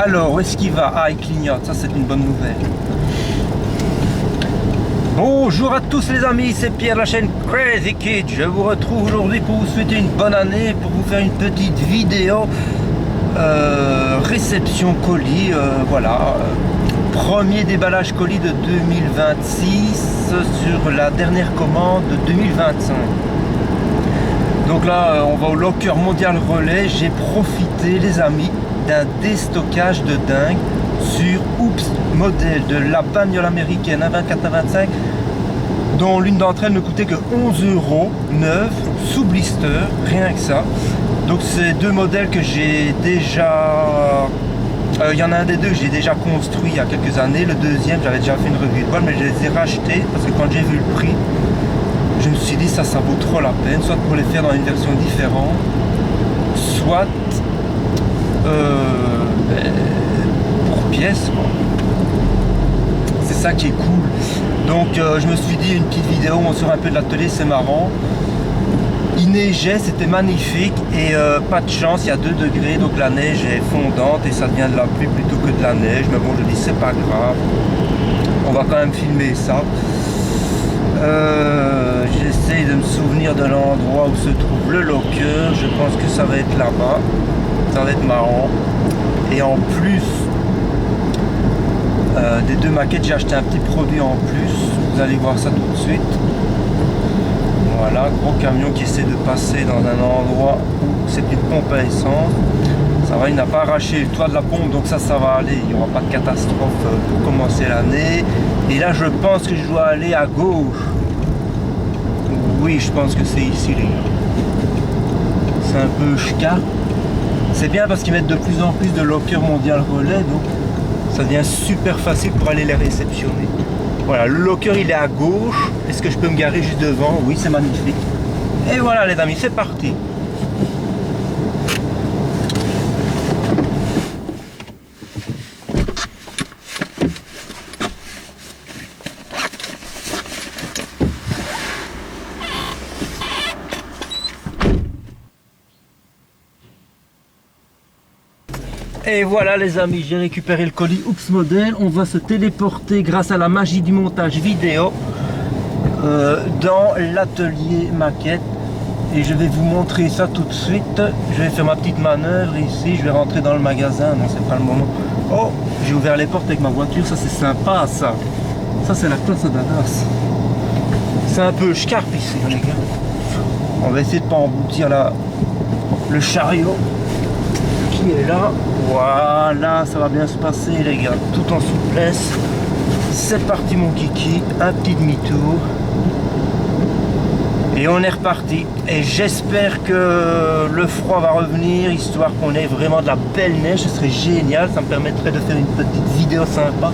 Alors, où est-ce qu'il va? Ah, il clignote, ça c'est une bonne nouvelle. Bonjour à tous les amis, c'est Pierre de la chaîne Crazy Kid. Je vous retrouve aujourd'hui pour vous souhaiter une bonne année, pour vous faire une petite vidéo réception colis, voilà. Premier déballage colis de 2026 sur la dernière commande de 2025. Donc là, on va au Locker Mondial Relais. J'ai profité, les amis, d'un déstockage de dingue sur Oops Model de la bagnole américaine A24-A25, dont l'une d'entre elles ne coûtait que 11 € neuf, sous blister, rien que ça. Donc c'est deux modèles que j'ai déjà... Il y en a un des deux que j'ai déjà construit il y a quelques années. Le deuxième, j'avais déjà fait une revue de voile, mais je les ai rachetés parce que quand j'ai vu le prix, je me suis dit ça vaut trop la peine, soit pour les faire dans une version différente, soit pour pièces, quoi. C'est ça qui est cool. Donc je me suis dit une petite vidéo où on sort un peu de l'atelier, c'est marrant. Il neigeait, c'était magnifique et pas de chance, il y a 2 degrés, donc la neige est fondante et ça devient de la pluie plutôt que de la neige. Mais bon, je dis c'est pas grave, on va quand même filmer ça. J'essaye de me souvenir de l'endroit où se trouve le locker. Je pense que ça va être là-bas, ça va être marrant. Et en plus des deux maquettes, j'ai acheté un petit produit en plus, vous allez voir ça tout de suite. Voilà, gros camion qui essaie de passer dans un endroit où c'est une pompe à essence. Ça va, il n'a pas arraché le toit de la pompe, donc ça va aller. Il n'y aura pas de catastrophe pour commencer l'année. Et là, je pense que je dois aller à gauche. Oui, je pense que c'est ici, les gars. C'est un peu ch'ka. C'est bien parce qu'ils mettent de plus en plus de Locker Mondial Relais, donc ça devient super facile pour aller les réceptionner. Voilà, le locker il est à gauche. Est-ce que je peux me garer juste devant? Oui, c'est magnifique. Et voilà les amis, c'est parti. Et voilà les amis, j'ai récupéré le colis Oops Model. On va se téléporter grâce à la magie du montage vidéo dans l'atelier maquette. Et je vais vous montrer ça tout de suite. Je vais faire ma petite manœuvre ici, je vais rentrer dans le magasin. Non, c'est pas le moment. Oh, j'ai ouvert les portes avec ma voiture, ça c'est sympa ça. Ça c'est la classe d'Adas. C'est un peu scarpe ici les gars. On va essayer de pas emboutir le chariot qui est là. Voilà, ça va bien se passer les gars, tout en souplesse. C'est parti mon kiki, un petit demi-tour et on est reparti. Et j'espère que le froid va revenir, histoire qu'on ait vraiment de la belle neige. Ce serait génial, ça me permettrait de faire une petite vidéo sympa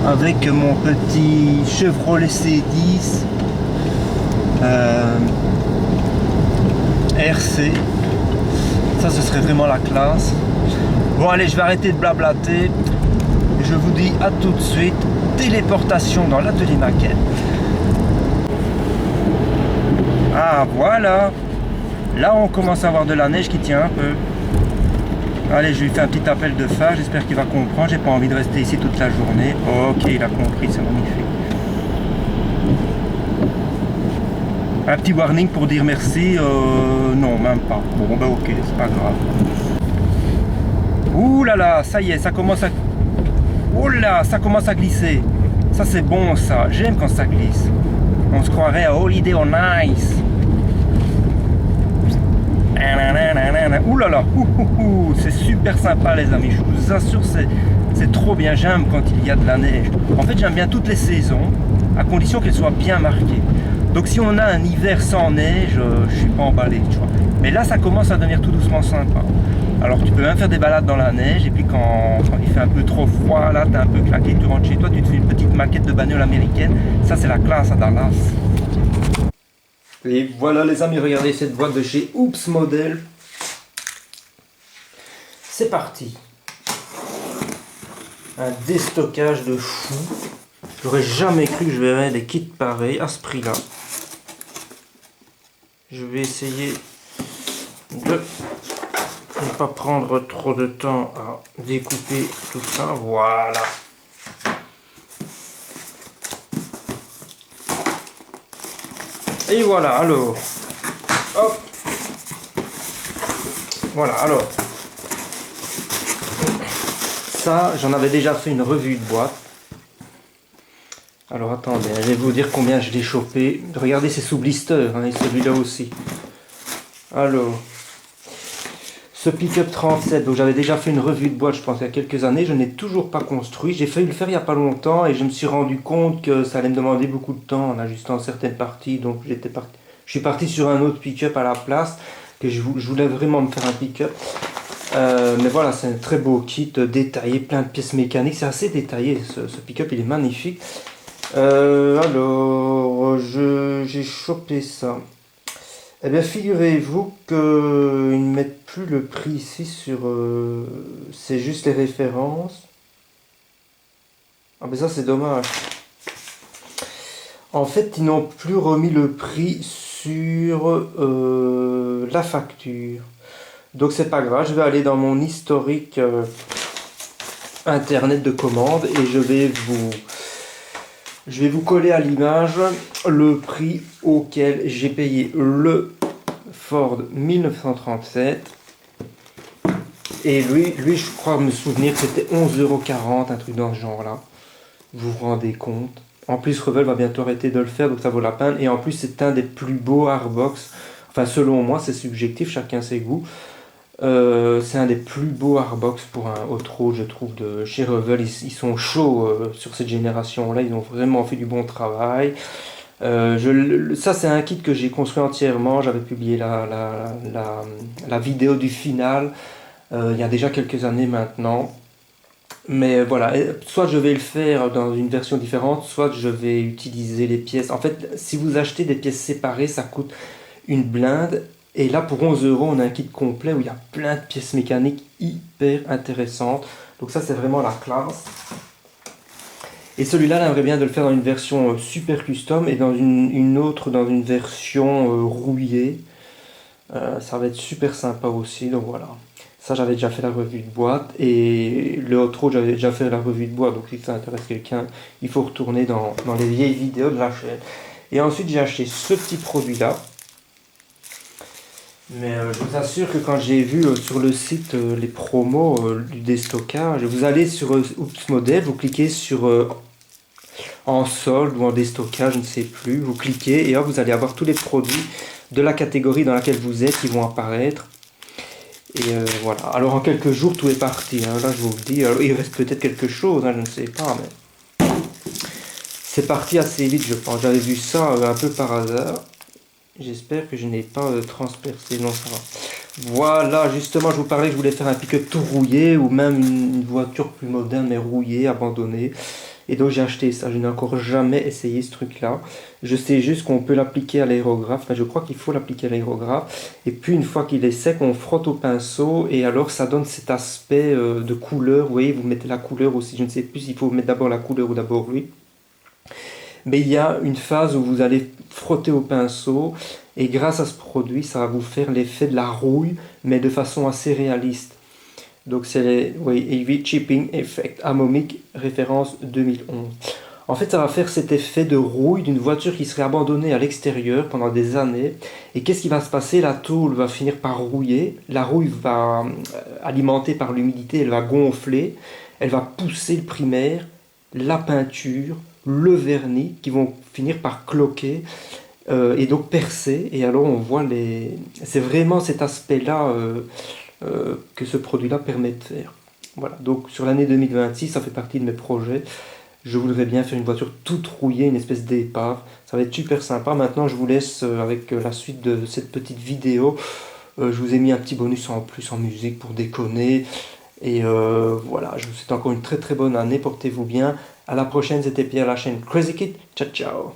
avec mon petit Chevrolet C10 RC. Ça, ce serait vraiment la classe. Bon allez, je vais arrêter de blablater. Je vous dis à tout de suite. Téléportation dans l'atelier maquette. Ah voilà. Là on commence à avoir de la neige qui tient un peu. Allez, je lui fais un petit appel de phare. J'espère qu'il va comprendre. J'ai pas envie de rester ici toute la journée. Ok, il a compris, c'est magnifique. Un petit warning pour dire merci. Non, même pas. Bon bah ok, c'est pas grave. Ouh là là, ça y est, ça commence à... Oh là, ça commence à glisser. Ça c'est bon ça, j'aime quand ça glisse. On se croirait à Holiday on Ice. Ouh là là, c'est super sympa les amis, je vous assure, c'est trop bien. J'aime quand il y a de la neige. En fait j'aime bien toutes les saisons, à condition qu'elles soient bien marquées. Donc si on a un hiver sans neige, je suis pas emballé, tu vois. Mais là ça commence à devenir tout doucement sympa. Alors tu peux même faire des balades dans la neige, et puis quand il fait un peu trop froid, là t'es un peu claqué, tu rentres chez toi, tu te fais une petite maquette de bagnole américaine. Ça c'est la classe à Dallas. Et voilà les amis, regardez cette boîte de chez Oops Model. C'est parti. Un déstockage de fou. J'aurais jamais cru que je verrais des kits pareils à ce prix là. Je vais essayer de ne pas prendre trop de temps à découper tout ça. Voilà. Et voilà, alors. Hop. Voilà, alors. Ça, j'en avais déjà fait une revue de boîte. Alors attendez, je vais vous dire combien je l'ai chopé. Regardez, c'est sous blister, hein, et celui-là aussi. Alors, ce pick-up 37, donc j'avais déjà fait une revue de boîte, je pense, il y a quelques années. Je n'ai toujours pas construit. J'ai failli le faire il n'y a pas longtemps et je me suis rendu compte que ça allait me demander beaucoup de temps en ajustant certaines parties. Donc je suis parti sur un autre pick-up à la place, que je voulais vraiment me faire un pick-up. Mais voilà, c'est un très beau kit détaillé, plein de pièces mécaniques. C'est assez détaillé, ce pick-up, il est magnifique. Alors, j'ai chopé ça. Eh bien, figurez-vous qu'ils ne mettent plus le prix ici sur... c'est juste les références. Ah, mais ça, c'est dommage. En fait, ils n'ont plus remis le prix sur la facture. Donc, c'est pas grave. Je vais aller dans mon historique internet de commande et je vais vous coller à l'image le prix auquel j'ai payé le Ford 1937. Et lui, je crois me souvenir que c'était 11,40 €, un truc dans ce genre-là. Vous vous rendez compte? En plus, Revel va bientôt arrêter de le faire, donc ça vaut la peine. Et en plus, c'est un des plus beaux hardbox. Enfin, selon moi, c'est subjectif, chacun ses goûts. C'est un des plus beaux hardbox pour un hot road, je trouve, de chez Revel. Ils sont chauds sur cette génération-là. Ils ont vraiment fait du bon travail. Ça, c'est un kit que j'ai construit entièrement. J'avais publié la vidéo du final il y a déjà quelques années maintenant. Mais voilà, soit je vais le faire dans une version différente, soit je vais utiliser les pièces. En fait, si vous achetez des pièces séparées, ça coûte une blinde. Et là, pour 11 €, on a un kit complet où il y a plein de pièces mécaniques hyper intéressantes. Donc ça, c'est vraiment la classe. Et celui-là, j'aimerais bien de le faire dans une version super custom et dans une autre, dans une version rouillée. Ça va être super sympa aussi, donc voilà. Ça, j'avais déjà fait la revue de boîte et le hot road, j'avais déjà fait la revue de boîte. Donc si ça intéresse quelqu'un, il faut retourner dans les vieilles vidéos de la chaîne. Et ensuite, j'ai acheté ce petit produit-là. Mais je vous assure que quand j'ai vu sur le site les promos du déstockage, vous allez sur Oops Model, vous cliquez sur en solde ou en déstockage, je ne sais plus, vous cliquez et hop, vous allez avoir tous les produits de la catégorie dans laquelle vous êtes qui vont apparaître. Et voilà, alors en quelques jours tout est parti, hein. Là je vous le dis, alors, il reste peut-être quelque chose, hein, je ne sais pas, mais c'est parti assez vite je pense. J'avais vu ça un peu par hasard. J'espère que je n'ai pas transpercé, non ça va. Voilà, justement je vous parlais que je voulais faire un pick-up tout rouillé ou même une voiture plus moderne mais rouillée, abandonnée. Et donc j'ai acheté ça, je n'ai encore jamais essayé ce truc-là. Je sais juste qu'on peut l'appliquer à l'aérographe, enfin je crois qu'il faut l'appliquer à l'aérographe. Et puis une fois qu'il est sec, on frotte au pinceau et alors ça donne cet aspect de couleur. Vous voyez, vous mettez la couleur aussi, je ne sais plus s'il faut mettre d'abord la couleur ou d'abord lui. Mais il y a une phase où vous allez frotter au pinceau et grâce à ce produit, ça va vous faire l'effet de la rouille, mais de façon assez réaliste. Donc c'est Heavy Chipping Effect Amomic, référence 2011. En fait, ça va faire cet effet de rouille d'une voiture qui serait abandonnée à l'extérieur pendant des années. Et qu'est-ce qui va se passer? La tôle va finir par rouiller. La rouille va, alimentée par l'humidité, elle va gonfler. Elle va pousser le primaire, la peinture, le vernis qui vont finir par cloquer et donc percer. Et alors on voit c'est vraiment cet aspect-là que ce produit-là permet de faire. Voilà, donc sur l'année 2026, ça fait partie de mes projets. Je voudrais bien faire une voiture toute rouillée, une espèce d'épave. Ça va être super sympa. Maintenant, je vous laisse avec la suite de cette petite vidéo. Je vous ai mis un petit bonus en plus en musique pour déconner. Et voilà, je vous souhaite encore une très très bonne année. Portez-vous bien. À la prochaine, c'était Pierre, la chaîne Crazy Kid. Ciao, ciao.